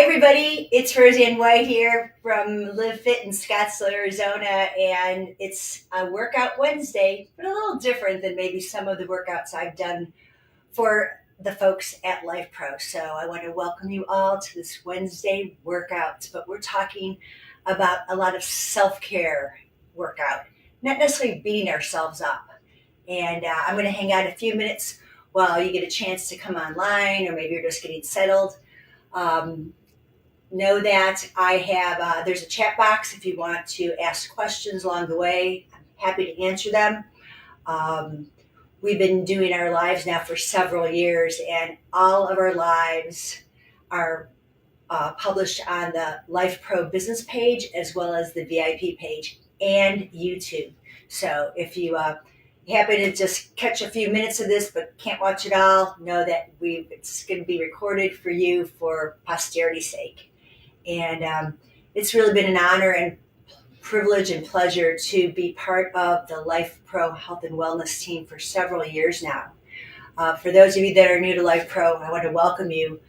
Hi, everybody. It's Roseann White here from Live Fit in Scottsdale, Arizona, and it's a workout Wednesday, but a little different than maybe some of the workouts I've done for the folks at Life Pro. So I want to welcome you all to this Wednesday workout, but we're talking about a lot of self-care workout, not necessarily beating ourselves up. And I'm going to hang out a few minutes while you get a chance to come online, or maybe you're just getting settled. Um, know that I have, there's a chat box if you want to ask questions along the way. I'm happy to answer them. Um, we've been doing our lives now for several years, and all of our lives are published on the Life Pro business page as well as the VIP page and YouTube. So if you happen to just catch a few minutes of this but can't watch it all, know that it's going to be recorded for you for posterity's sake. And it's really been an honor and privilege and pleasure to be part of the Life Pro Health and Wellness team for several years now. For those of you that are new to Life Pro, I want to welcome you.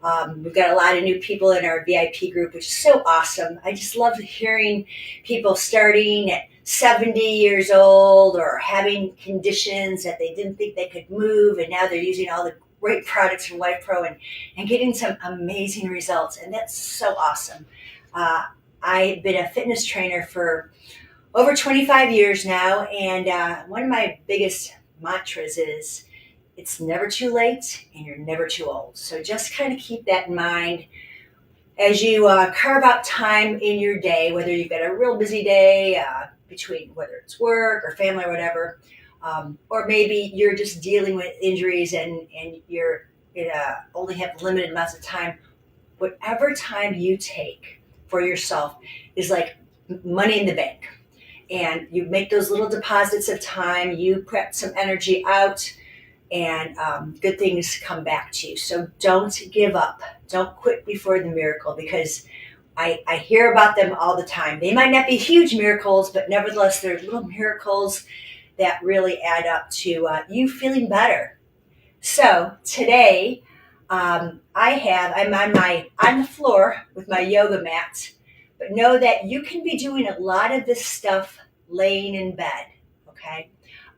We've got a lot of new people in our VIP group, which is so awesome. I just love hearing people starting at 70 years old or having conditions that they didn't think they could move, and now they're using all the great products from Life Pro and getting some amazing results. And that's so awesome. I've been a fitness trainer for over 25 years now. And one of my biggest mantras is it's never too late and you're never too old. So just kind of keep that in mind as you carve out time in your day, whether you've got a real busy day between whether it's work or family or whatever. Or maybe you're just dealing with injuries and you're only have limited amounts of time. Whatever time you take for yourself is like money in the bank. And you make those little deposits of time, you put some energy out, and good things come back to you. So don't give up. Don't quit before the miracle, because I hear about them all the time. They might not be huge miracles, but nevertheless, they're little miracles that really add up to you feeling better. So today, I'm on the floor with my yoga mat, but know that you can be doing a lot of this stuff laying in bed. Okay,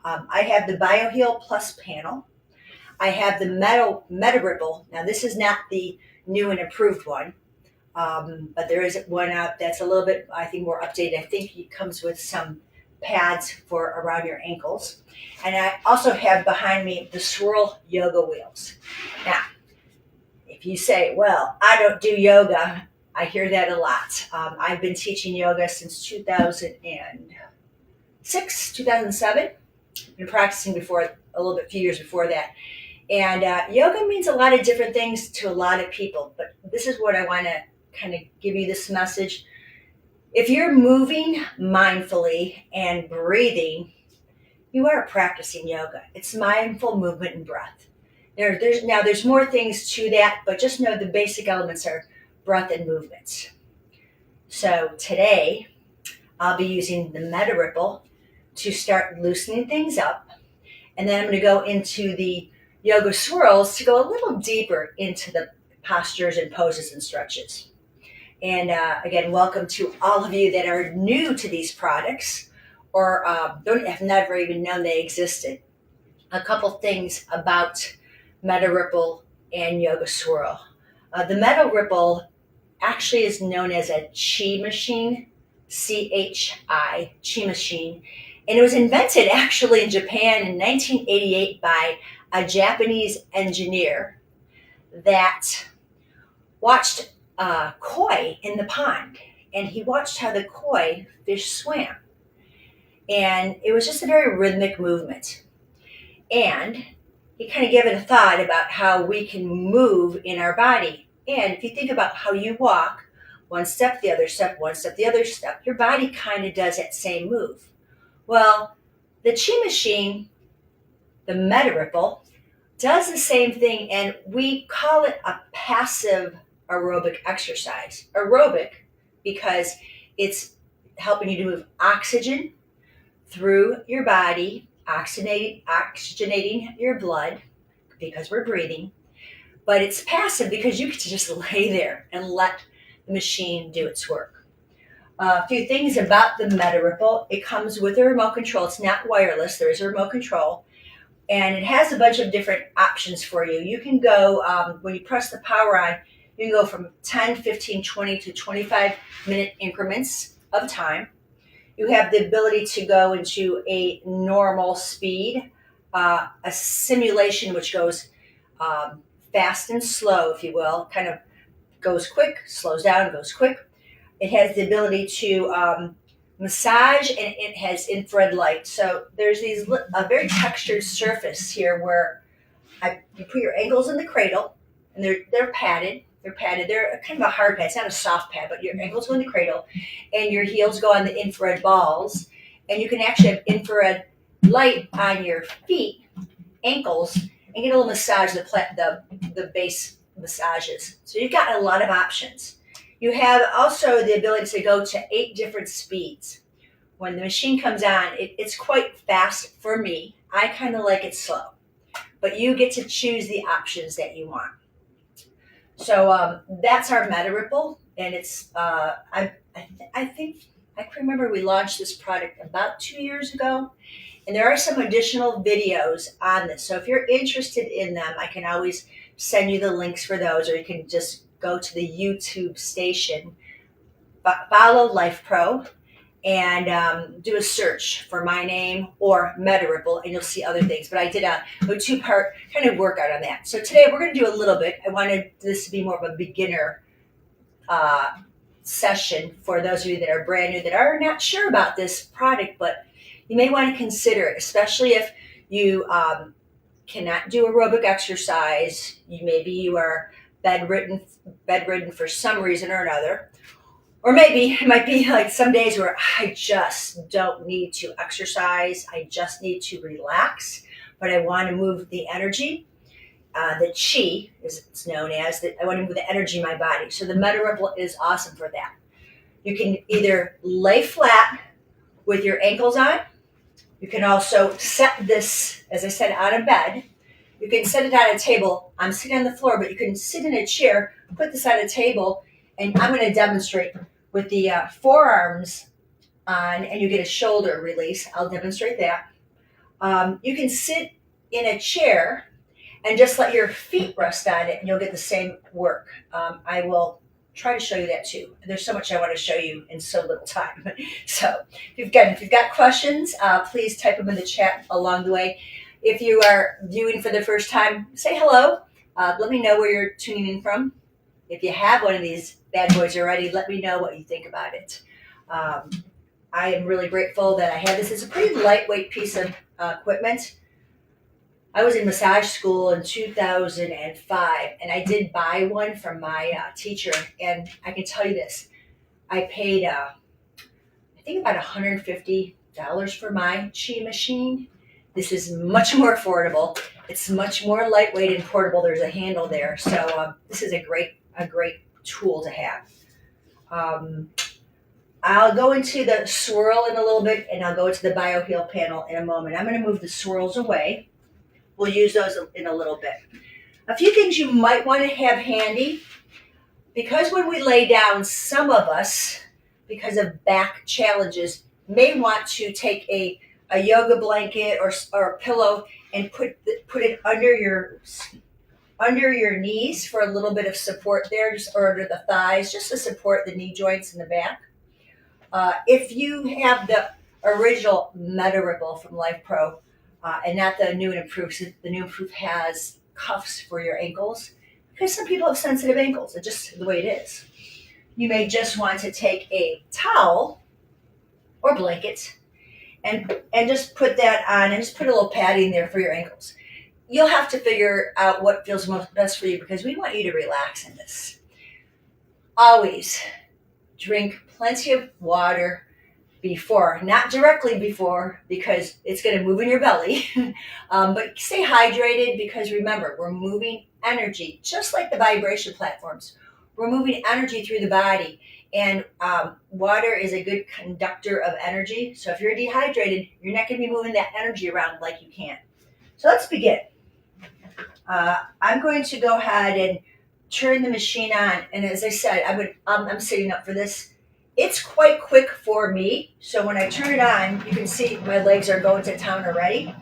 I have the BioHeal Plus panel. I have the Mediripple. Now this is not the new and improved one, but there is one out that's a little bit, I think, more updated. I think it comes with some pads for around your ankles. And I also have behind me the Swirl yoga wheels. Now, if you say, well, I don't do yoga, I hear that a lot. I've been teaching yoga since 2006, 2007. Been practicing before, a few years before that. And yoga means a lot of different things to a lot of people. But this is what I want to kind of give you this message. If you're moving mindfully and breathing, you are practicing yoga. It's mindful movement and breath. There's more things to that, but just know the basic elements are breath and movements. So today, I'll be using the Mediripple to start loosening things up. And then I'm going to go into the yoga swirls to go a little deeper into the postures and poses and stretches. And again, welcome to all of you that are new to these products or have never even known they existed. A couple things about Mediripple and Yoga Swirl. The Mediripple actually is known as a chi machine, C-H-I, chi machine. And it was invented actually in Japan in 1988 by a Japanese engineer that watched koi in the pond, and he watched how the koi fish swam. And it was just a very rhythmic movement. And he kind of gave it a thought about how we can move in our body. And if you think about how you walk, one step, the other step, one step, the other step, your body kind of does that same move. Well, the chi machine, the Mediripple, does the same thing, and we call it a passive aerobic exercise. Aerobic because it's helping you to move oxygen through your body, oxygenating your blood because we're breathing, but it's passive because you get to just lay there and let the machine do its work. A few things about the Mediripple. It comes with a remote control. It's not wireless. There is a remote control. And it has a bunch of different options for you. You can go, when you press the power on, you can go from 10, 15, 20 to 25-minute increments of time. You have the ability to go into a normal speed, a simulation which goes fast and slow, if you will, kind of goes quick, slows down, goes quick. It has the ability to massage, and it has infrared light. So there's a very textured surface here where you put your ankles in the cradle, and they're padded. They're padded. They're kind of a hard pad. It's not a soft pad, but your ankles go in the cradle, and your heels go on the infrared balls, and you can actually have infrared light on your feet, ankles, and get a little massage, the base massages. So you've got a lot of options. You have also the ability to go to 8 different speeds. When the machine comes on, it's quite fast for me. I kind of like it slow, but you get to choose the options that you want. So that's our Mediripple, and it's I think I can remember we launched this product about 2 years ago, and there are some additional videos on this. So if you're interested in them, I can always send you the links for those, or you can just go to the YouTube station, follow Life Pro, and do a search for my name or Mediripple, and you'll see other things. But I did a 2-part kind of workout on that. So today we're going to do a little bit. I wanted this to be more of a beginner session for those of you that are brand new, that are not sure about this product, but you may want to consider it, especially if you cannot do aerobic exercise. Maybe you are bedridden for some reason or another. Or maybe it might be like some days where I just don't need to exercise. I just need to relax, but I want to move the energy. The chi, as it's known as, that I want to move the energy in my body. So the Mediripple is awesome for that. You can either lay flat with your ankles on. You can also set this, as I said, on a bed. You can set it on a table. I'm sitting on the floor, but you can sit in a chair, put this on a table, and I'm going to demonstrate with the forearms on, and you get a shoulder release. I'll demonstrate that. You can sit in a chair and just let your feet rest on it, and you'll get the same work. I will try to show you that too. There's so much I want to show you in so little time. So if you've got questions, please type them in the chat along the way. If you are viewing for the first time, say hello. Let me know where you're tuning in from. If you have one of these bad boys already, let me know what you think about it. I am really grateful that I have this. It's a pretty lightweight piece of equipment. I was in massage school in 2005, and I did buy one from my teacher. And I can tell you this, I paid, I think about $150 for my chi machine. This is much more affordable. It's much more lightweight and portable. There's a handle there. So this is a great tool to have. I'll go into the Swirl in a little bit, and I'll go into the BioHeal panel in a moment. I'm going to move the swirls away. We'll use those in a little bit. A few things you might want to have handy, because when we lay down, some of us, because of back challenges, may want to take a yoga blanket or a pillow and put it under your knees for a little bit of support there, or under the thighs, just to support the knee joints in the back. If you have the original Mediripple from Life Pro, and not the new and improved, the new and improved has cuffs for your ankles, because some people have sensitive ankles. It's just the way it is. You may just want to take a towel or blanket and just put that on, and just put a little padding there for your ankles. You'll have to figure out what feels best for you, because we want you to relax in this. Always drink plenty of water before, not directly before, because it's going to move in your belly. But stay hydrated, because remember, we're moving energy, just like the vibration platforms. We're moving energy through the body, and water is a good conductor of energy. So if you're dehydrated, you're not going to be moving that energy around like you can. So let's begin. I'm going to go ahead and turn the machine on. And as I said, I'm sitting up for this. It's quite quick for me. So when I turn it on, you can see my legs are going to town already.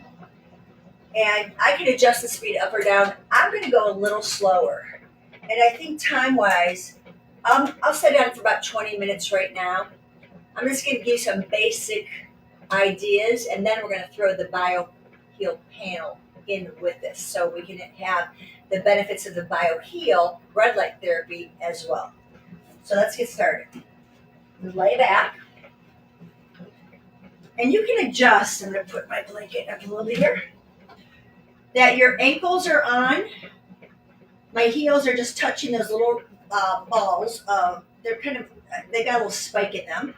And I can adjust the speed up or down. I'm going to go a little slower. And I think time wise, I'll set it on for about 20 minutes right now. I'm just going to give you some basic ideas, and then we're going to throw the BioHeal panel in with this so we can have the benefits of the BioHeal red light therapy as well. So let's get started. Lay back, and you can adjust. I'm going to put my blanket up a little bit here. That your ankles are on. My heels are just touching those little balls. They got a little spike in them.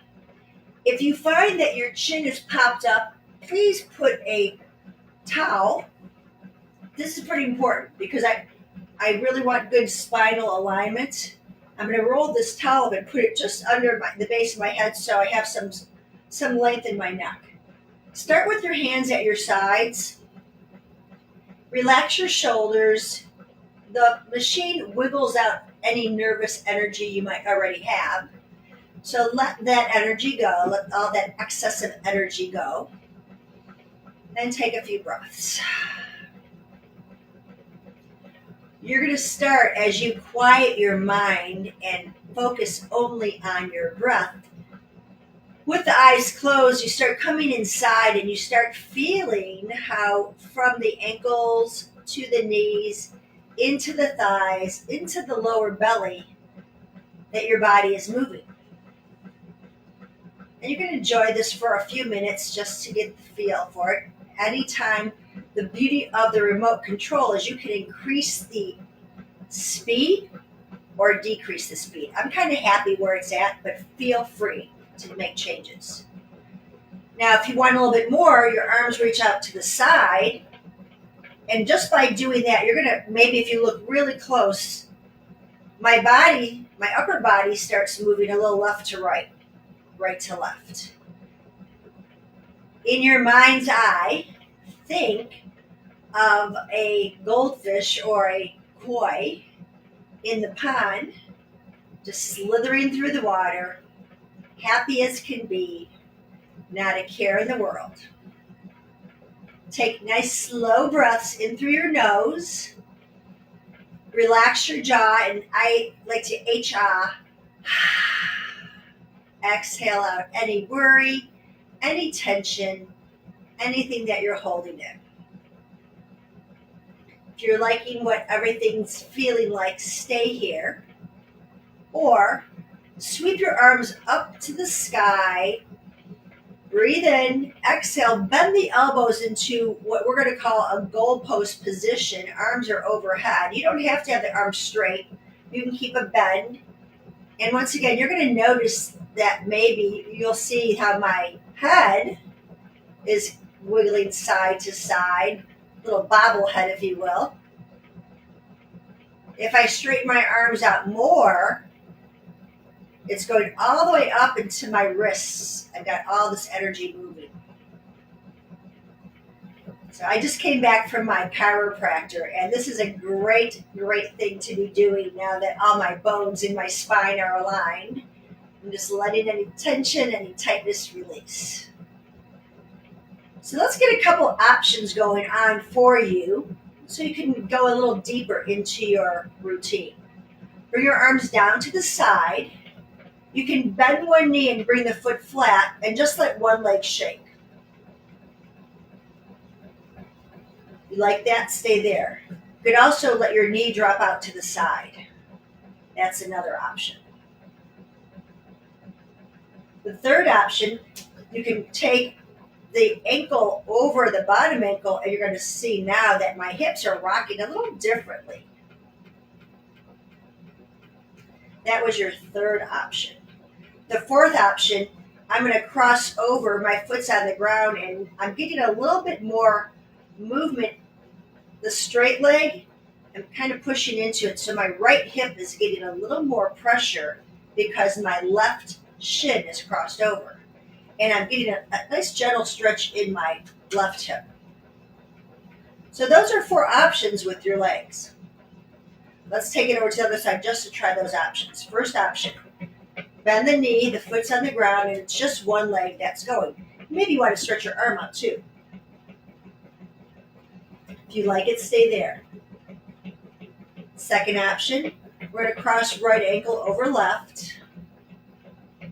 If you find that your chin is popped up, please put a towel. This is pretty important because I really want good spinal alignment. I'm going to roll this towel up and put it just under the base of my head so I have some length in my neck. Start with your hands at your sides. Relax your shoulders. The machine wiggles out any nervous energy you might already have. So let that energy go. Let all that excessive energy go. Then take a few breaths. You're going to start as you quiet your mind and focus only on your breath. With the eyes closed, you start coming inside and you start feeling how from the ankles to the knees, into the thighs, into the lower belly, that your body is moving. And you can enjoy this for a few minutes just to get the feel for it. Anytime, the beauty of the remote control is you can increase the speed or decrease the speed. I'm kind of happy where it's at, but feel free to make changes. Now, if you want a little bit more, your arms reach out to the side. And just by doing that, you're going to, maybe if you look really close, my upper body starts moving a little left to right, right to left. In your mind's eye, think of a goldfish or a koi in the pond, just slithering through the water, happy as can be, not a care in the world. Take nice slow breaths in through your nose. Relax your jaw, and I like to H-ah. Exhale out any worry, any tension, anything that you're holding in. If you're liking what everything's feeling like, stay here. Or sweep your arms up to the sky. Breathe in, exhale, bend the elbows into what we're going to call a goalpost position. Arms are overhead. You don't have to have the arms straight. You can keep a bend. And once again, you're going to notice that maybe you'll see how my head is wiggling side to side, little bobblehead, if you will. If I straighten my arms out more, it's going all the way up into my wrists. I've got all this energy moving. So I just came back from my chiropractor, and this is a great, great thing to be doing now that all my bones in my spine are aligned. I'm just letting any tension, any tightness release. So let's get a couple options going on for you so you can go a little deeper into your routine. Bring your arms down to the side. You can bend one knee and bring the foot flat and just let one leg shake. You like that? Stay there. You could also let your knee drop out to the side. That's another option. The third option, you can take the ankle over the bottom ankle, and you're going to see now that my hips are rocking a little differently. That was your third option. The fourth option, I'm going to cross over, my foot's on the ground, and I'm getting a little bit more movement. The straight leg, I'm kind of pushing into it, so my right hip is getting a little more pressure because my left shin is crossed over. And I'm getting a nice gentle stretch in my left hip. So those are 4 options with your legs. Let's take it over to the other side just to try those options. First option, bend the knee, the foot's on the ground, and it's just one leg that's going. Maybe you want to stretch your arm out too. If you like it, stay there. Second option, we're going to cross right ankle over left.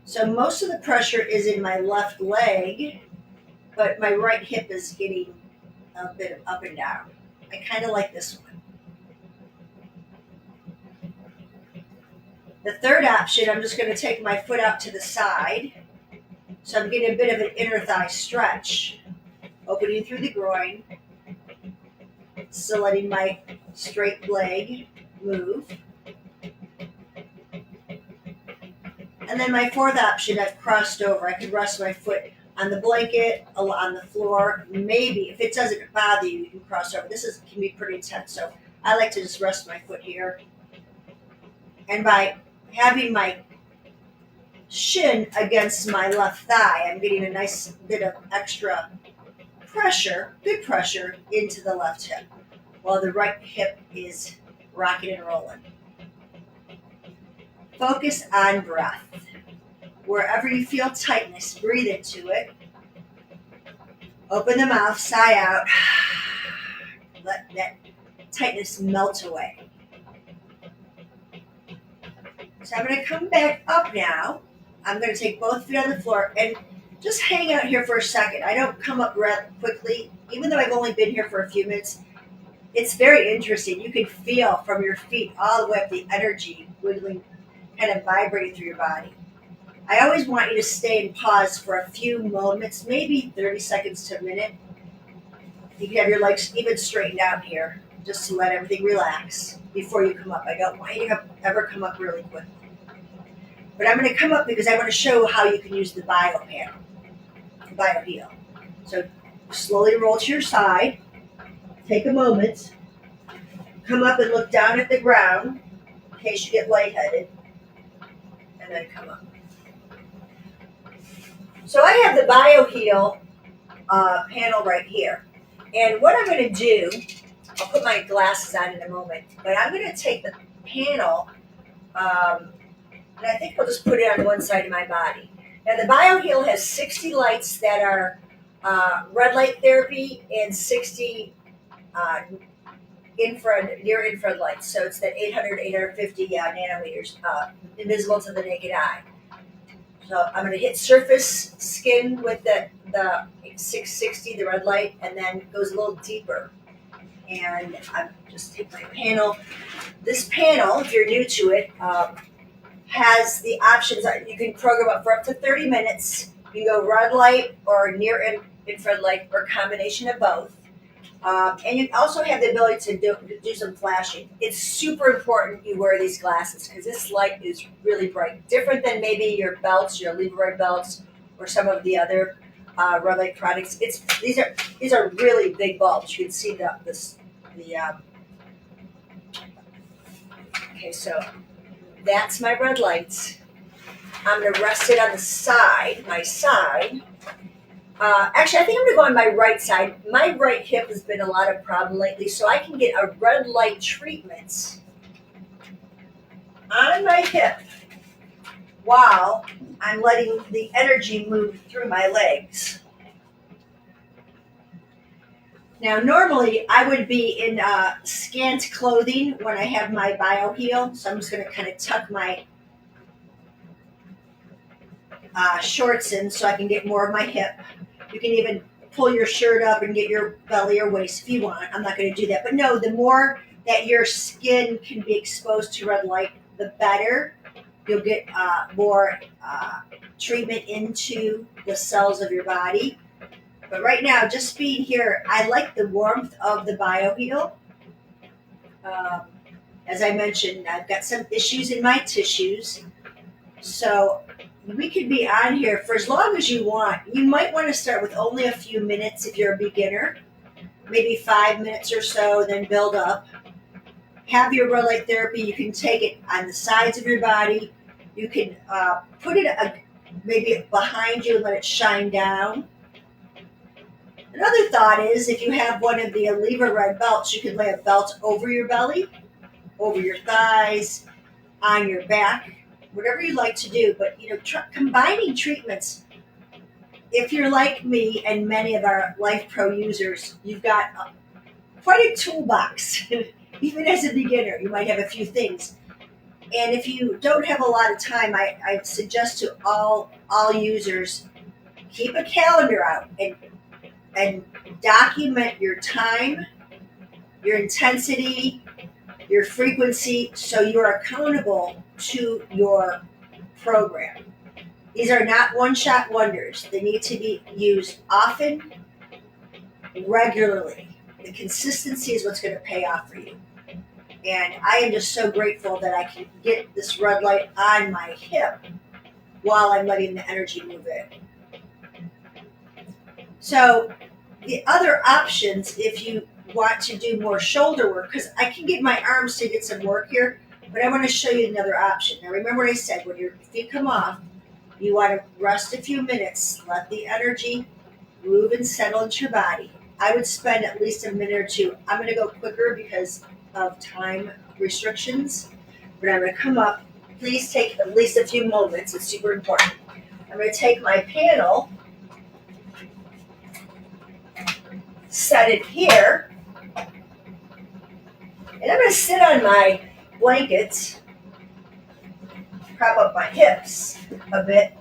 So most of the pressure is in my left leg, but my right hip is getting a bit of up and down. I kind of like this one. The third option, I'm just going to take my foot out to the side. So I'm getting a bit of an inner thigh stretch, opening through the groin, still letting my straight leg move. And then my fourth option, I've crossed over. I could rest my foot on the blanket, on the floor. Maybe, if it doesn't bother you, you can cross over. Can be pretty intense, so I like to just rest my foot here. And by having my shin against my left thigh, I'm getting a nice bit of extra pressure, good pressure, into the left hip, while the right hip is rocking and rolling. Focus on breath. Wherever you feel tightness, breathe into it. Open the mouth, sigh out. Let that tightness melt away. So I'm going to come back up now. I'm going to take both feet on the floor and just hang out here for a second. I don't come up rather quickly, even though I've only been here for a few minutes. It's very interesting. You can feel from your feet all the way up the energy wiggling, kind of vibrating through your body. I always want you to stay and pause for a few moments, maybe 30 seconds to a minute. You can have your legs even straightened out here, just to let everything relax before you come up. I don't want you to ever come up really quickly. But I'm going to come up because I want to show how you can use the BioHeal. So slowly roll to your side. Take a moment. Come up and look down at the ground in case you get lightheaded. And then come up. So I have the BioHeal panel right here. And what I'm going to do, I'll put my glasses on in a moment, but I'm going to take the panel, and I think I'll just put it on one side of my body. Now the BioHeal has 60 lights that are red light therapy and 60 near infrared lights. So it's that 850 nanometers, invisible to the naked eye. So I'm going to hit surface skin with the 660, the red light, and then it goes a little deeper. And I just take my panel. This panel, if you're new to it, has the options. You can program it for up to 30 minutes. You can go red light or near infrared light or a combination of both. And you also have the ability to do some flashing. It's super important you wear these glasses because this light is really bright. Different than maybe your belts, your Levored belts, or some of the other red light products. These are really big bulbs. You can see okay, so that's my red lights. I'm going to rest it on the side, my side. Actually, I think I'm going to go on my right side. My right hip has been a lot of problem lately, so I can get a red light treatment on my hip while I'm letting the energy move through my legs. Now, normally I would be in scant clothing when I have my BioHeal, so I'm just going to kind of tuck my shorts in so I can get more of my hip. You can even pull your shirt up and get your belly or waist if you want. I'm not going to do that. But no, the more that your skin can be exposed to red light, the better. You'll get more treatment into the cells of your body. But right now, just being here, I like the warmth of the BioHeal. As I mentioned, I've got some issues in my tissues. So we could be on here for as long as you want. You might want to start with only a few minutes if you're a beginner, maybe 5 minutes or so, then build up. Have your red light therapy. You can take it on the sides of your body. You can put it maybe behind you and let it shine down. Another thought is if you have one of the Aleva red belts, you can lay a belt over your belly, over your thighs, on your back, whatever you like to do. But combining treatments. If you're like me and many of our Life Pro users, you've got quite a toolbox. Even as a beginner, you might have a few things. And if you don't have a lot of time, I suggest to all users, keep a calendar out and document your time, your intensity, your frequency, so you're accountable to your program. These are not one-shot wonders. They need to be used often, regularly. The consistency is what's going to pay off for you. And I am just so grateful that I can get this red light on my hip while I'm letting the energy move in. So the other options, if you want to do more shoulder work, because I can get my arms to get some work here, but I want to show you another option. Now remember what I said, when your feet come off, you want to rest a few minutes, let the energy move and settle into your body. I would spend at least a minute or two. I'm going to go quicker because of time restrictions, but I'm going to come up. Please take at least a few moments. It's super important. I'm going to take my panel, set it here, and I'm going to sit on my blankets, prop up my hips a bit.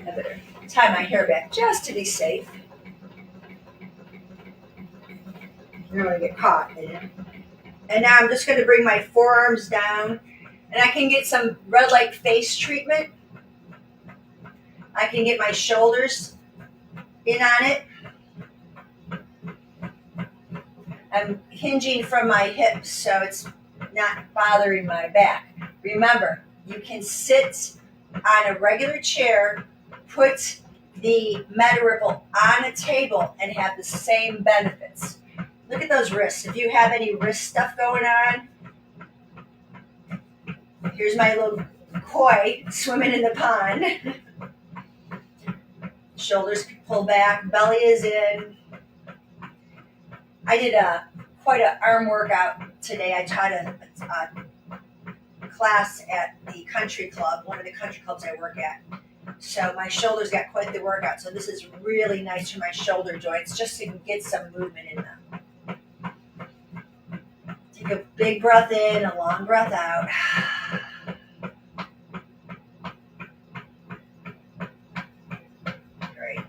I better tie my hair back just to be safe. I don't want to get caught in it. And now I'm just going to bring my forearms down, and I can get some red light face treatment. I can get my shoulders in on it. I'm hinging from my hips, so it's not bothering my back. Remember, you can sit on a regular chair, put the Mediripple on a table, and have the same benefits. Look at those wrists. If you have any wrist stuff going on, here's my little koi swimming in the pond. Shoulders pull back, belly is in. I did quite an arm workout today. I taught a class at the country club, one of the country clubs I work at. So my shoulders got quite the workout. So this is really nice for my shoulder joints, just to get some movement in them. Take a big breath in, a long breath out. Great.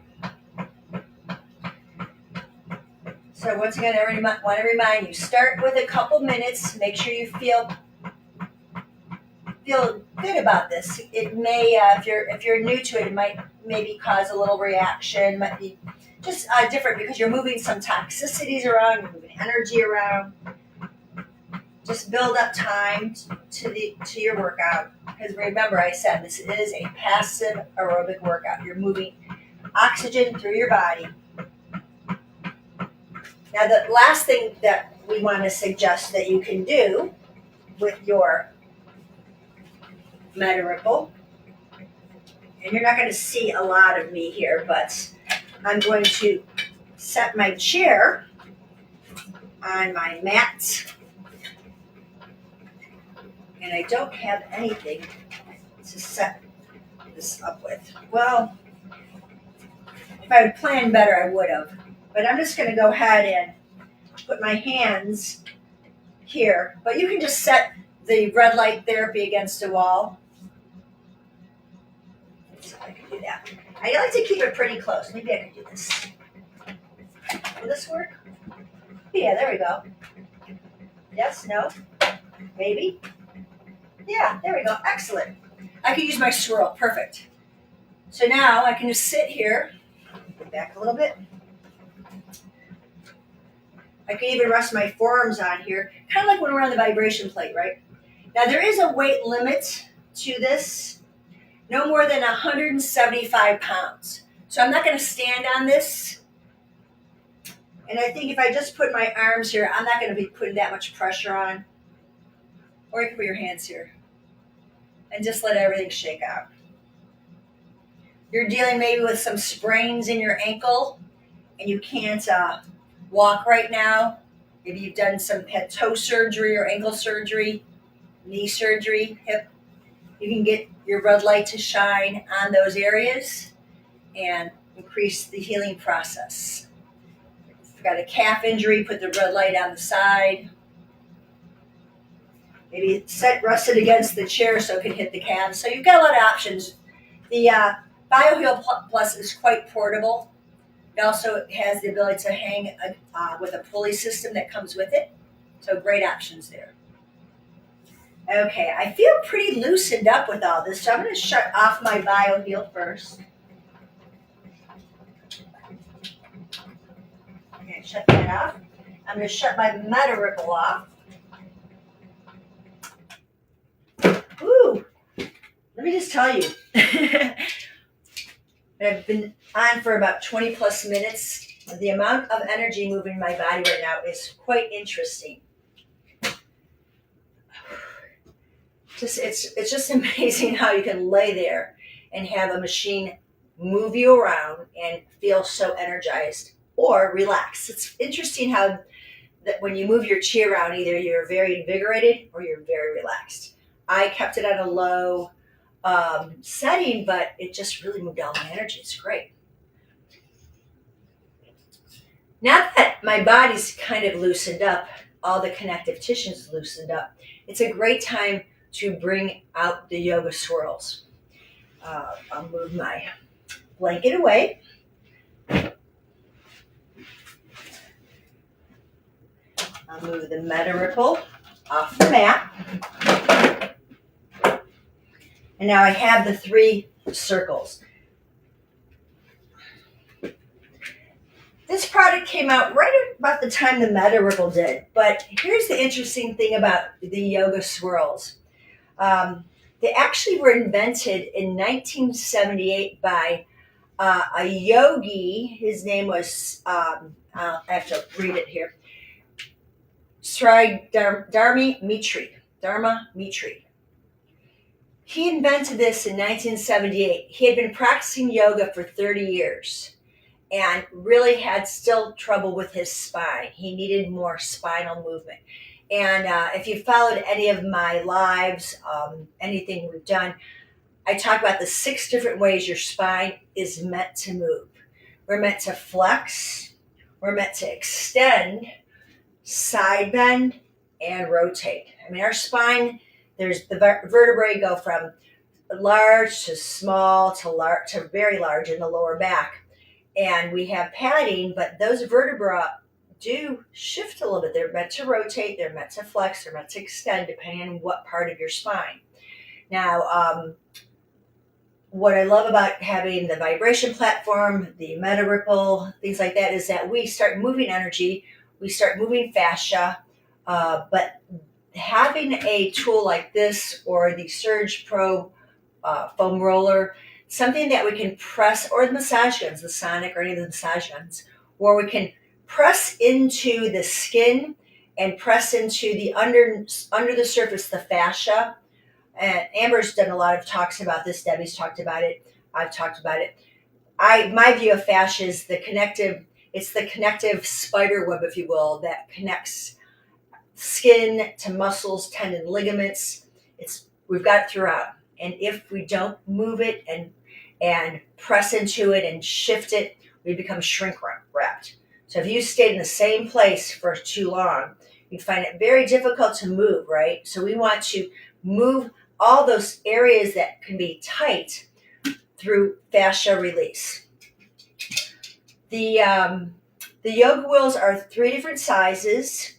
So once again, I want to remind you, start with a couple minutes. Make sure you feel good about this. It may, if you're new to it, it might maybe cause a little reaction. Might be just different because you're moving some toxicities around, you're moving energy around. Just build up time to your workout. Because remember, I said this is a passive aerobic workout. You're moving oxygen through your body. Now, the last thing that we want to suggest that you can do with your Mediripple, and you're not going to see a lot of me here, but I'm going to set my chair on my mat, and I don't have anything to set this up with. Well, if I had planned better, I would have. But I'm just going to go ahead and put my hands here. But you can just set the red light therapy against a wall. Let's see if I can do that. I like to keep it pretty close. Maybe I can do this. Will this work? Yeah, there we go. Yes, no, maybe. Yeah, there we go. Excellent. I can use my swirl. Perfect. So now I can just sit here. Go back a little bit. I can even rest my forearms on here, kind of like when we're on the vibration plate, right? Now, there is a weight limit to this, no more than 175 pounds. So I'm not going to stand on this. And I think if I just put my arms here, I'm not going to be putting that much pressure on. Or you can put your hands here and just let everything shake out. you're dealing maybe with some sprains in your ankle and you can't walk right now. Maybe you've done had toe surgery or ankle surgery, knee surgery, hip. You can get your red light to shine on those areas and increase the healing process. If you've got a calf injury, put the red light on the side. Maybe rest it against the chair so it can hit the calves. So you've got a lot of options. The BioHeal Plus is quite portable. It also has the ability to hang with a pulley system that comes with it. So great options there. Okay, I feel pretty loosened up with all this, so I'm going to shut off my BioHeal first. Okay, shut that off. I'm going to shut my Mediripple off. Ooh, let me just tell you. I've been on for about 20 plus minutes. The amount of energy moving my body right now is quite interesting. It's just amazing how you can lay there and have a machine move you around and feel so energized or relaxed. It's interesting how that when you move your chi around, either you're very invigorated or you're very relaxed. I kept it at a low setting, but it just really moved all my energy. It's great. Now that my body's kind of loosened up, all the connective tissues loosened up, it's a great time to bring out the yoga swirls. I'll move my blanket away. I'll move the Mediripple off the mat. And now I have the 3 circles. This product came out right about the time the Mediripple did. But here's the interesting thing about the yoga swirls. They actually were invented in 1978 by a yogi. His name was, I have to read it here, Dharma Mitri. He invented this in 1978. He had been practicing yoga for 30 years and really had still trouble with his spine. He needed more spinal movement. And if you followed any of my lives, anything we've done, I talk about the 6 different ways your spine is meant to move. We're meant to flex, we're meant to extend, side bend, and rotate. I mean, our spine, there's the vertebrae go from large to small to very large in the lower back. And we have padding, but those vertebrae do shift a little bit. They're meant to rotate, they're meant to flex, they're meant to extend depending on what part of your spine. Now, what I love about having the vibration platform, the Mediripple, things like that, is that we start moving energy, we start moving fascia, but having a tool like this or the Surge Pro foam roller, something that we can press, or the massage guns, the Sonic or any of the massage guns, where we can press into the skin and press into the under the surface, the fascia. And Amber's done a lot of talks about this. Debbie's talked about it. I've talked about it. My view of fascia is it's the connective spider web, if you will, that connects skin to muscles, tendon, ligaments. We've got it throughout. And if we don't move it and press into it and shift it, we become shrink wrapped. So if you stayed in the same place for too long, you'd find it very difficult to move, right? So we want to move all those areas that can be tight through fascia release. The yoga wheels are 3 different sizes.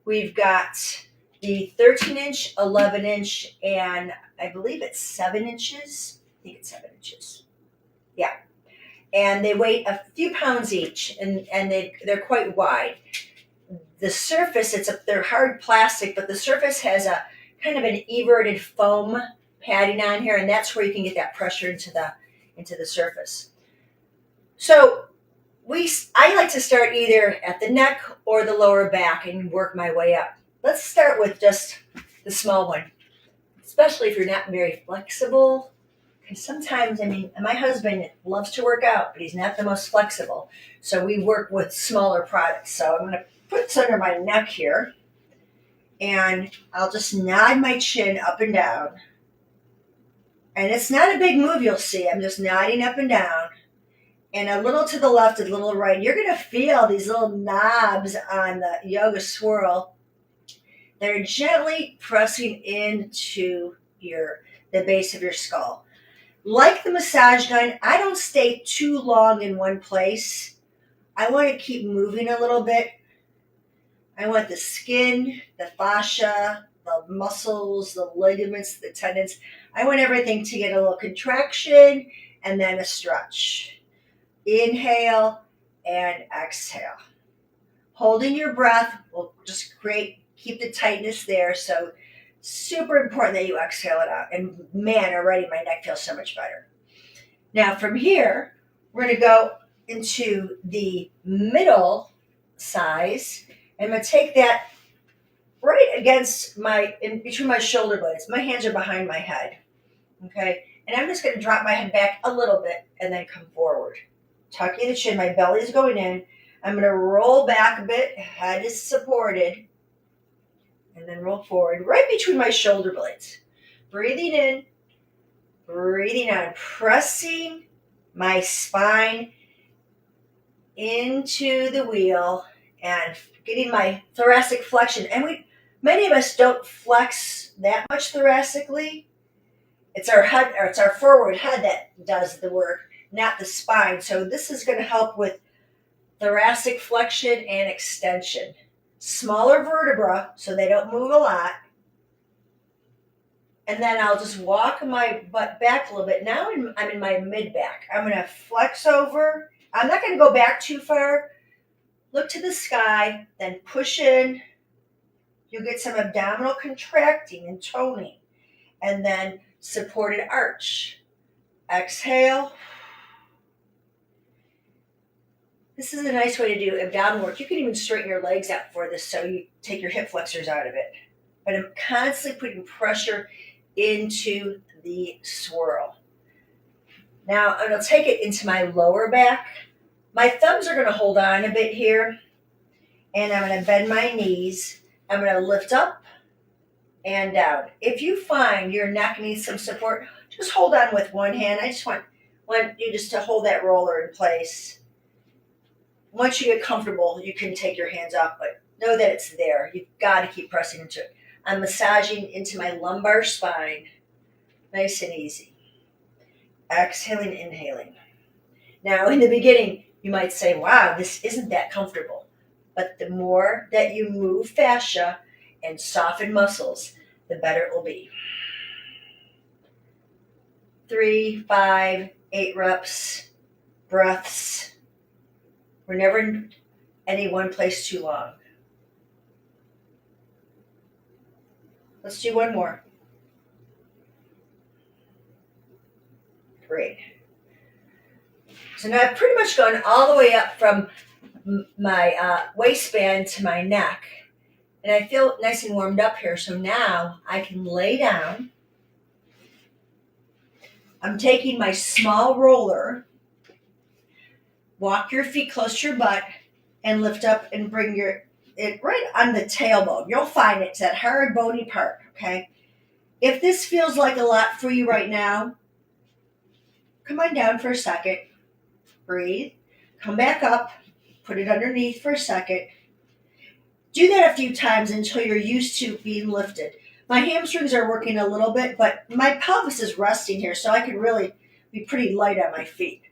We've got the 13-inch, 11-inch, and I believe it's 7 inches. I think it's 7 inches. Yeah. And they weigh a few pounds each, and they're quite wide. The surface, they're hard plastic, but the surface has a kind of an everted foam padding on here, and that's where you can get that pressure into the surface. So I like to start either at the neck or the lower back and work my way up. Let's start with just the small one, especially if you're not very flexible. Because sometimes, I mean, my husband loves to work out, but he's not the most flexible. So we work with smaller products. So I'm going to put this under my neck here. And I'll just nod my chin up and down. And it's not a big move, you'll see. I'm just nodding up and down. And a little to the left, a little right. You're going to feel these little knobs on the Yoga Swirl. They're gently pressing into the base of your skull. Like the massage gun, I don't stay too long in one place. I want to keep moving a little bit. I want the skin, the fascia, the muscles, the ligaments, the tendons. I want everything to get a little contraction and then a stretch. Inhale and exhale. Holding your breath will just keep the tightness there. So super important that you exhale it out. And man, already my neck feels so much better. Now from here, we're going to go into the middle size. I'm going to take that right against in between my shoulder blades. My hands are behind my head. Okay. And I'm just going to drop my head back a little bit and then come forward. Tucking the chin, my belly is going in. I'm going to roll back a bit. Head is supported. And then roll forward right between my shoulder blades. Breathing in, breathing out, pressing my spine into the wheel and getting my thoracic flexion. And many of us don't flex that much thoracically. It's our head, or it's our forward head that does the work, not the spine. So this is going to help with thoracic flexion and extension. Smaller vertebra, so they don't move a lot. And then I'll just walk my butt back a little bit. Now I'm in my mid-back. I'm going to flex over. I'm not going to go back too far. Look to the sky, then push in. You'll get some abdominal contracting and toning. And then supported arch. Exhale. This is a nice way to do abdominal work. You can even straighten your legs out for this so you take your hip flexors out of it. But I'm constantly putting pressure into the swirl. Now I'm going to take it into my lower back. My thumbs are going to hold on a bit here. And I'm going to bend my knees. I'm going to lift up and down. If you find your neck needs some support, just hold on with one hand. I just want you just to hold that roller in place. Once you get comfortable, you can take your hands off, but know that it's there. You've got to keep pressing into it. I'm massaging into my lumbar spine. Nice and easy. Exhaling, inhaling. Now, in the beginning, you might say, wow, this isn't that comfortable. But the more that you move fascia and soften muscles, the better it will be. 3, 5, 8 reps, breaths. We're never in any one place too long. Let's do one more. Great. So now I've pretty much gone all the way up from my waistband to my neck. And I feel nice and warmed up here. So now I can lay down. I'm taking my small roller. Walk your feet close to your butt and lift up and bring it right on the tailbone. You'll find it's that hard bony part, okay? If this feels like a lot for you right now, come on down for a second. Breathe. Come back up. Put it underneath for a second. Do that a few times until you're used to being lifted. My hamstrings are working a little bit, but my pelvis is resting here, so I can really be pretty light on my feet.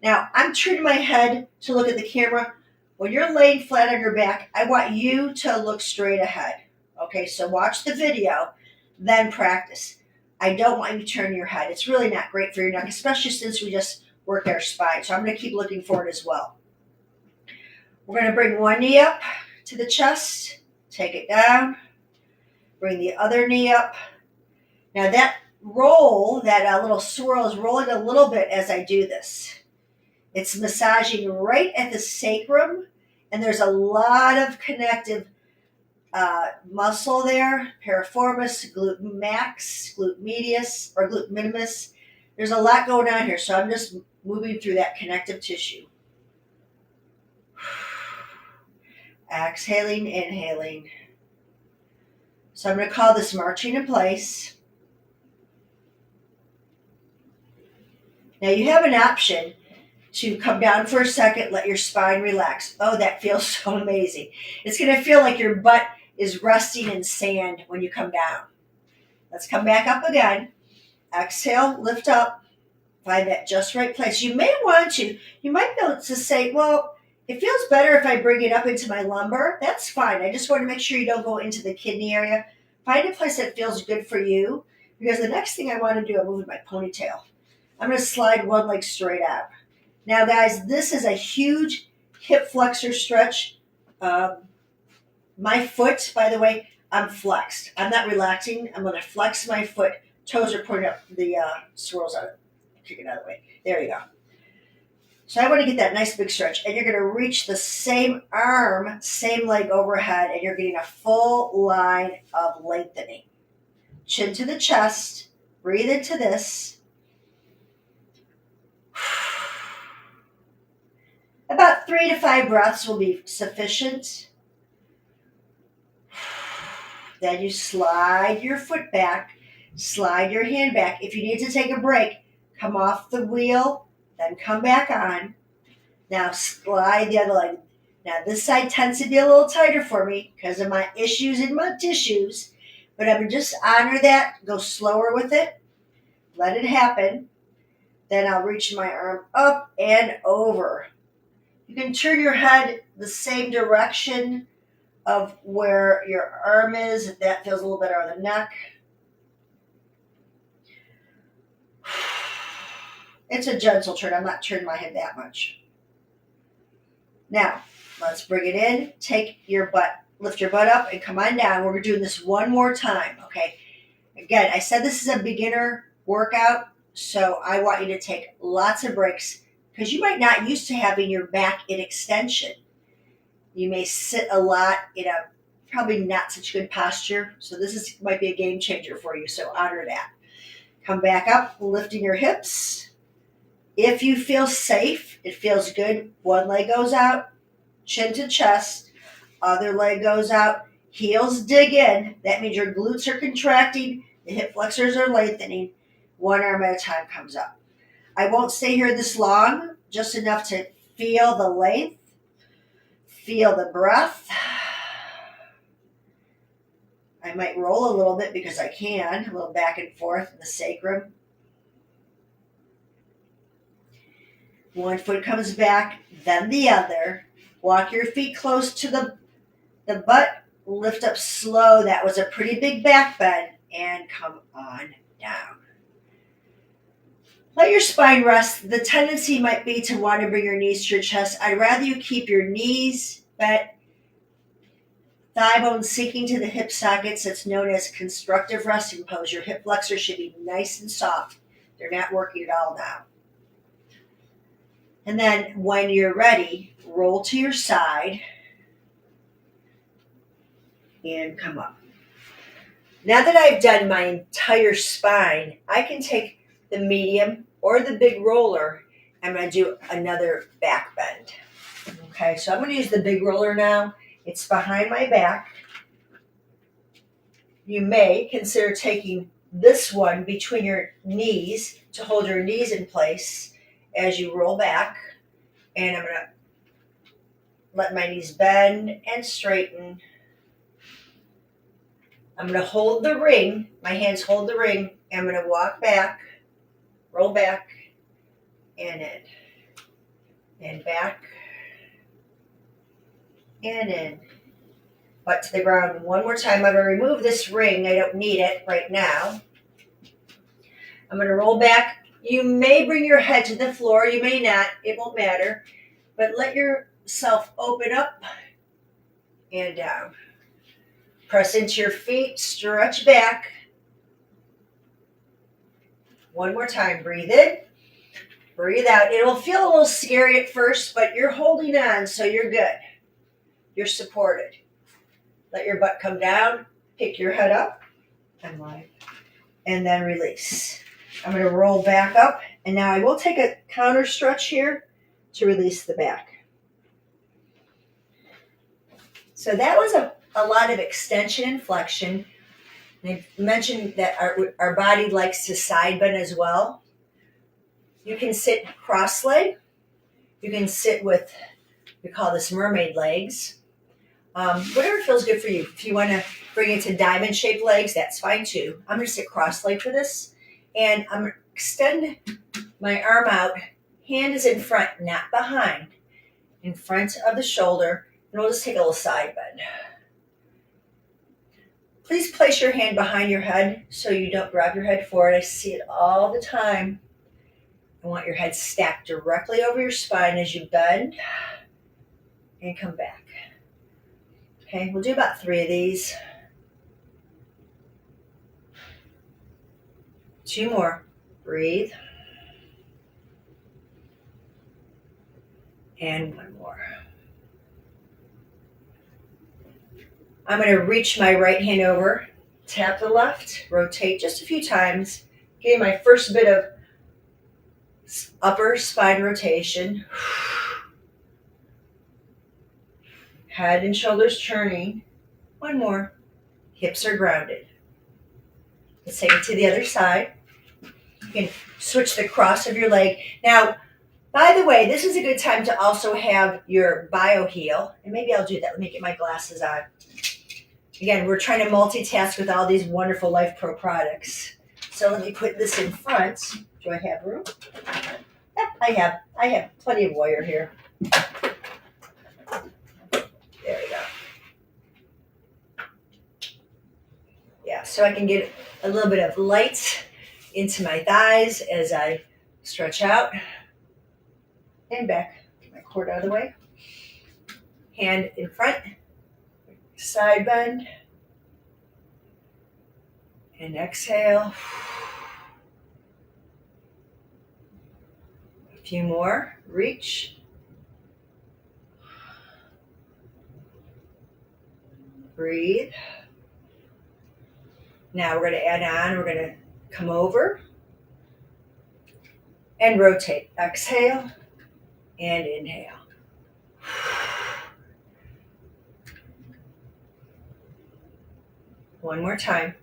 Now, I'm turning my head to look at the camera. When you're laying flat on your back, I want you to look straight ahead. Okay, so watch the video, then practice. I don't want you to turn your head. It's really not great for your neck, especially since we just worked our spine. So I'm going to keep looking forward as well. We're going to bring one knee up to the chest, take it down, bring the other knee up. Now that roll, that little swirl is rolling a little bit as I do this. It's massaging right at the sacrum, and there's a lot of connective muscle there, piriformis, glute max, glute medius, or glute minimus, There's a lot going on here, so I'm just moving through that connective tissue. Exhaling, inhaling. So I'm going to call this marching in place. Now you have an option to come down for a second, let your spine relax. Oh, that feels so amazing. It's going to feel like your butt is resting in sand when you come down. Let's come back up again. Exhale, lift up, find that just right place. You might be able to say, well, it feels better if I bring it up into my lumbar. That's fine. I just want to make sure you don't go into the kidney area. Find a place that feels good for you, because the next thing I want to do, I'm moving my ponytail. I'm going to slide one leg straight out. Now, guys, this is a huge hip flexor stretch. My foot, by the way, I'm flexed. I'm not relaxing. I'm going to flex my foot. Toes are pointing up. The swirls out. Kick it out of the way. There you go. So I want to get that nice big stretch. And you're going to reach the same arm, same leg overhead, and you're getting a full line of lengthening. Chin to the chest. Breathe into this. About 3 to 5 breaths will be sufficient. Then you slide your foot back, slide your hand back. If you need to take a break, come off the wheel, then come back on. Now slide the other leg. Now this side tends to be a little tighter for me because of my issues in my tissues, but I'm going to just honor that, go slower with it, let it happen. Then I'll reach my arm up and over. You can turn your head the same direction of where your arm is, if that feels a little better on the neck. It's a gentle turn. I'm not turning my head that much. Now, let's bring it in. Lift your butt up and come on down. We're doing this one more time, okay? Again, I said this is a beginner workout, so I want you to take lots of breaks because you might not used to having your back in extension. You may sit a lot in a probably not such good posture, so this might be a game changer for you, so honor that. Come back up, lifting your hips. If you feel safe, it feels good, one leg goes out, chin to chest, other leg goes out, heels dig in. That means your glutes are contracting, the hip flexors are lengthening, one arm at a time comes up. I won't stay here this long, just enough to feel the length, feel the breath. I might roll a little bit because I can, a little back and forth in the sacrum. One foot comes back, then the other. Walk your feet close to the butt. Lift up slow. That was a pretty big back bend. And come on down. Let your spine rest. The tendency might be to want to bring your knees to your chest. I'd rather you keep your knees bent, thigh bones sinking to the hip sockets. It's known as constructive resting pose. Your hip flexors should be nice and soft. They're not working at all now. And then when you're ready, roll to your side and come up. Now that I've done my entire spine, I can take the medium or the big roller. I'm going to do another back bend. Okay, so I'm going to use the big roller now. It's behind my back. You may consider taking this one between your knees to hold your knees in place as you roll back. And I'm going to let my knees bend and straighten. I'm going to hold the ring. My hands hold the ring. And I'm going to walk back, roll back, and in. And back, and in. Butt to the ground one more time. I'm going to remove this ring. I don't need it right now. I'm going to roll back. You may bring your head to the floor. You may not. It won't matter. But let yourself open up and down. Press into your feet. Stretch back. One more time. Breathe in. Breathe out. It'll feel a little scary at first, but you're holding on, so you're good. You're supported. Let your butt come down. Pick your head up. And then release. I'm going to roll back up, and now I will take a counter stretch here to release the back. So that was a lot of extension and flexion. And I mentioned that our body likes to side bend as well. You can sit cross-legged. You can sit with, we call this mermaid legs. Whatever feels good for you. If you want to bring it to diamond-shaped legs, that's fine too. I'm going to sit cross-legged for this. And I'm going to extend my arm out. Hand is in front, not behind. In front of the shoulder. And we'll just take a little side bend. Please place your hand behind your head so you don't grab your head forward. I see it all the time. I want your head stacked directly over your spine as you bend and come back. Okay, we'll do about 3 of these. 2 more. Breathe. And 1 more. I'm going to reach my right hand over, tap the left, rotate just a few times. Getting my first bit of upper spine rotation. Head and shoulders turning. 1 more. Hips are grounded. Let's take it to the other side. You can switch the cross of your leg. Now, by the way, this is a good time to also have your BioHeal. And maybe I'll do that. Let me get my glasses on. Again, we're trying to multitask with all these wonderful Life Pro products. So let me put this in front. Do I have room? Yeah, I have plenty of wire here. There we go. Yeah, so I can get a little bit of light into my thighs as I stretch out and back. Get my cord out of the way. Hand in front. Side bend. And exhale. A few more. Reach. Breathe. Now we're going to add on. We're going to come over and rotate. Exhale and inhale. One more time.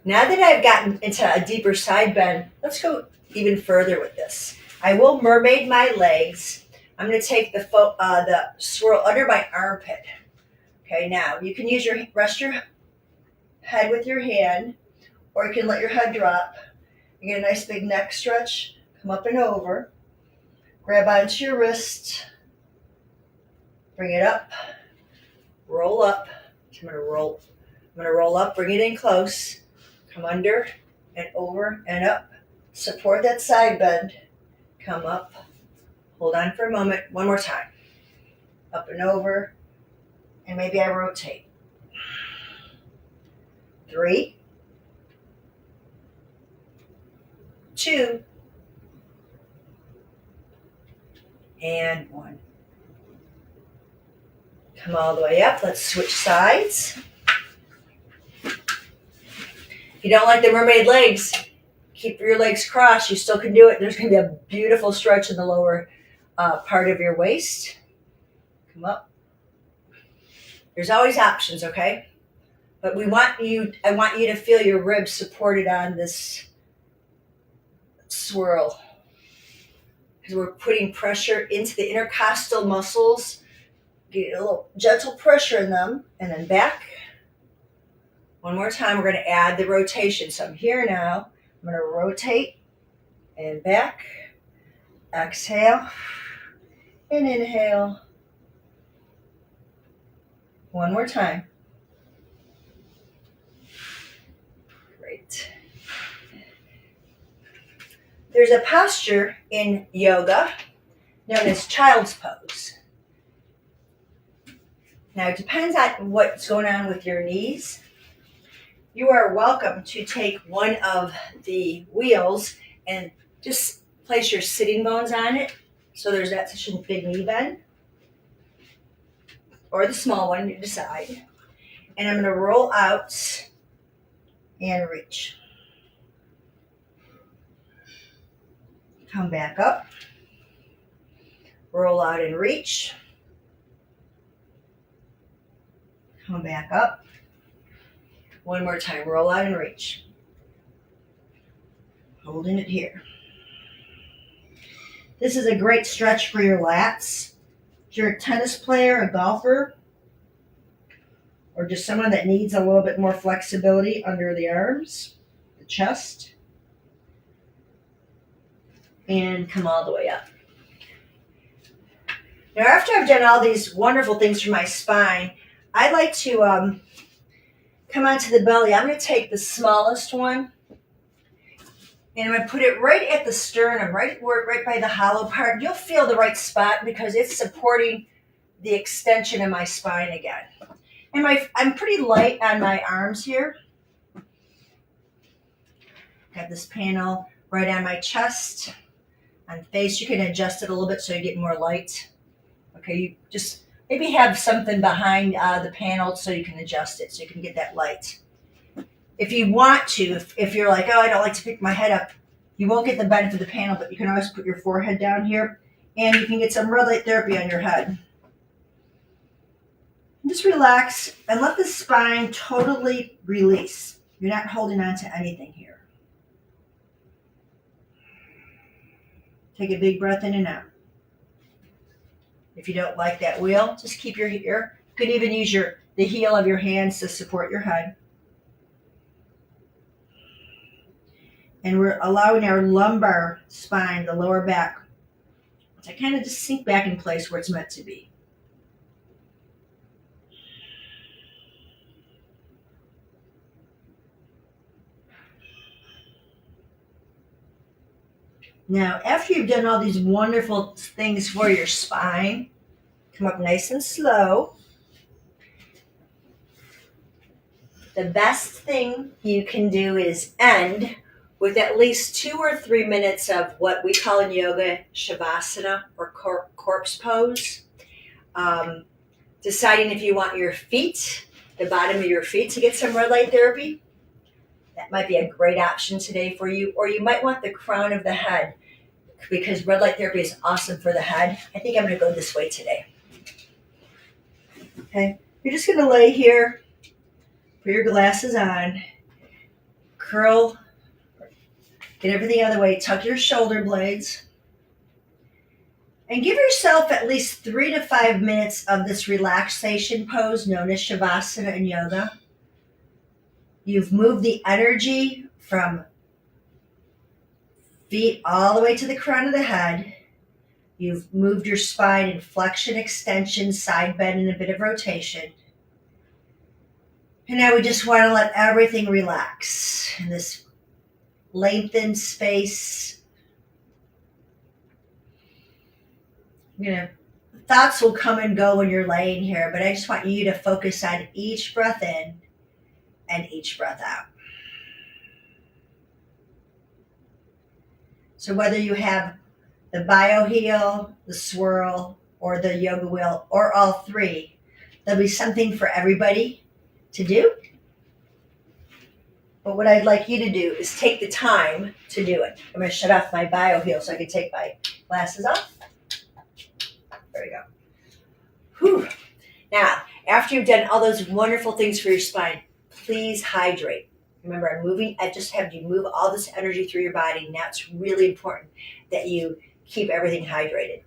Now that I've gotten into a deeper side bend, let's go even further with this. I will mermaid my legs. I'm going to take the swirl under my armpit. Okay, now you can rest your head with your hand, or you can let your head drop. You get a nice big neck stretch. Come up and over. Grab onto your wrist. Bring it up. Roll up. I'm going to roll up. Bring it in close. Come under and over and up. Support that side bend. Come up. Hold on for a moment. One more time. Up and over. And maybe I rotate. 3, 2, and 1. Come all the way up. Let's switch sides. If you don't like the mermaid legs, keep your legs crossed. You still can do it. There's going to be a beautiful stretch in the lower part of your waist. Come up. There's always options, okay? But I want you to feel your ribs supported on this swirl. Because we're putting pressure into the intercostal muscles. Get a little gentle pressure in them. And then back. One more time, we're going to add the rotation. So I'm here now. I'm going to rotate and back. Exhale and inhale. One more time. Great. There's a posture in yoga known as child's pose. Now, it depends on what's going on with your knees. You are welcome to take one of the wheels and just place your sitting bones on it. So there's not such a big knee bend. Or the small one, you decide. And I'm going to roll out and reach. Come back up. Roll out and reach. Come back up. One more time. Roll out and reach. Holding it here. This is a great stretch for your lats. If you're a tennis player, a golfer, or just someone that needs a little bit more flexibility under the arms, the chest, and come all the way up. Now, after I've done all these wonderful things for my spine, I like to come onto the belly. I'm going to take the smallest one, and I'm going to put it right at the sternum, right by the hollow part. You'll feel the right spot because it's supporting the extension of my spine again. And I'm pretty light on my arms here. Got this panel right on my chest. On face, you can adjust it a little bit so you get more light. Okay, you just maybe have something behind the panel so you can adjust it, so you can get that light. If you want to, if you're like, oh, I don't like to pick my head up, you won't get the benefit of the panel, but you can always put your forehead down here, and you can get some red light therapy on your head. Just relax and let the spine totally release. You're not holding on to anything here. Take a big breath in and out. If you don't like that wheel, just keep your here. You could even use the heel of your hands to support your head. And we're allowing our lumbar spine, the lower back, to kind of just sink back in place where it's meant to be. Now, after you've done all these wonderful things for your spine, come up nice and slow. The best thing you can do is end with at least 2 or 3 minutes of what we call in yoga shavasana or corpse pose. Deciding if you want your feet, the bottom of your feet, to get some red light therapy. That might be a great option today for you. Or you might want the crown of the head, because red light therapy is awesome for the head. I think I'm going to go this way today. Okay, you're just going to lay here, put your glasses on, curl, get everything out of the way, tuck your shoulder blades, and give yourself at least 3 to 5 minutes of this relaxation pose known as shavasana in yoga. You've moved the energy from feet all the way to the crown of the head. You've moved your spine in flexion, extension, side bend, and a bit of rotation. And now we just want to let everything relax in this lengthened space. Thoughts will come and go when you're laying here, but I just want you to focus on each breath in and each breath out. So whether you have the BioHeal, the Swirl, or the yoga wheel, or all three, there'll be something for everybody to do. But what I'd like you to do is take the time to do it. I'm going to shut off my BioHeal so I can take my glasses off. There we go. Whew. Now, after you've done all those wonderful things for your spine, please hydrate. Remember, I'm moving. I just have you move all this energy through your body. Now it's really important that you keep everything hydrated.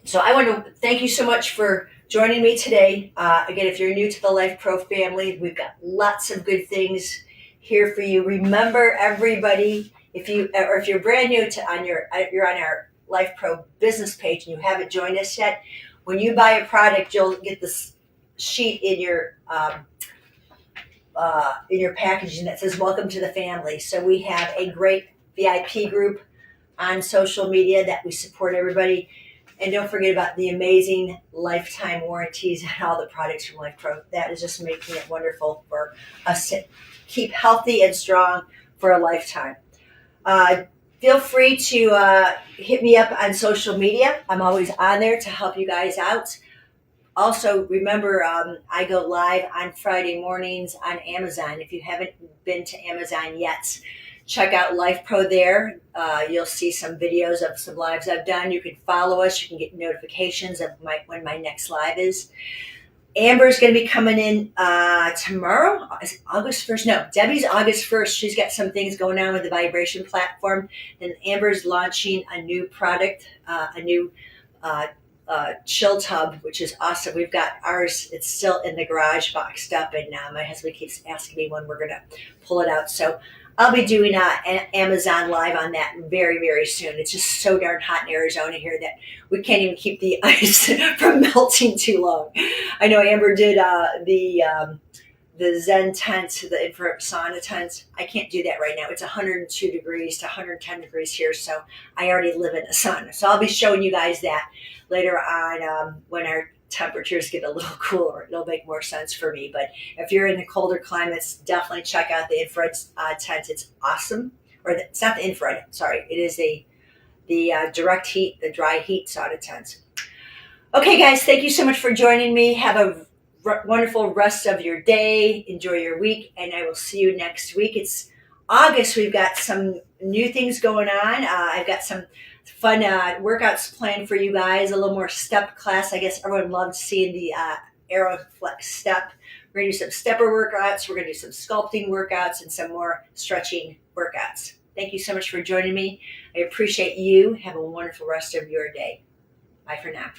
So I want to thank you so much for joining me today. Again, if you're new to the Life Pro family, we've got lots of good things here for you. Remember, everybody, if you're brand new you're on our Life Pro business page and you haven't joined us yet, when you buy a product, you'll get this sheet in your packaging that says "Welcome to the family." So we have a great VIP group on social media that we support everybody. And don't forget about the amazing lifetime warranties and all the products from Life Pro. That is just making it wonderful for us to keep healthy and strong for a lifetime. Feel free to hit me up on social media. I'm always on there to help you guys out. Also, remember, I go live on Friday mornings on Amazon. If you haven't been to Amazon yet, check out Life Pro there. You'll see some videos of some lives I've done. You can follow us. You can get notifications of when my next live is. Amber's going to be coming in tomorrow. Is it August 1st? No, Debbie's August 1st. She's got some things going on with the vibration platform. And Amber's launching a new product, a new chill tub, which is awesome. We've got ours. It's still in the garage boxed up, and my husband keeps asking me when we're going to pull it out. So I'll be doing an Amazon live on that very, very soon. It's just so darn hot in Arizona here that we can't even keep the ice from melting too long. I know Amber did the Zen tent, the infrared sauna tent. I can't do that right now. It's 102 degrees to 110 degrees here, so I already live in the sun. So I'll be showing you guys that later on when our temperatures get a little cooler. It'll make more sense for me. But if you're in the colder climates, definitely check out the infrared tent. It's awesome. It's not the infrared. Sorry, it is the direct heat, the dry heat sauna tent. Okay, guys, thank you so much for joining me. Have a wonderful rest of your day. Enjoy your week, and I will see you next week. It's August. We've got some new things going on. I've got some fun workouts planned for you guys. A little more step class. I guess everyone loved seeing the Aeroflex step. We're going to do some stepper workouts. We're going to do some sculpting workouts and some more stretching workouts. Thank you so much for joining me. I appreciate you. Have a wonderful rest of your day. Bye for now.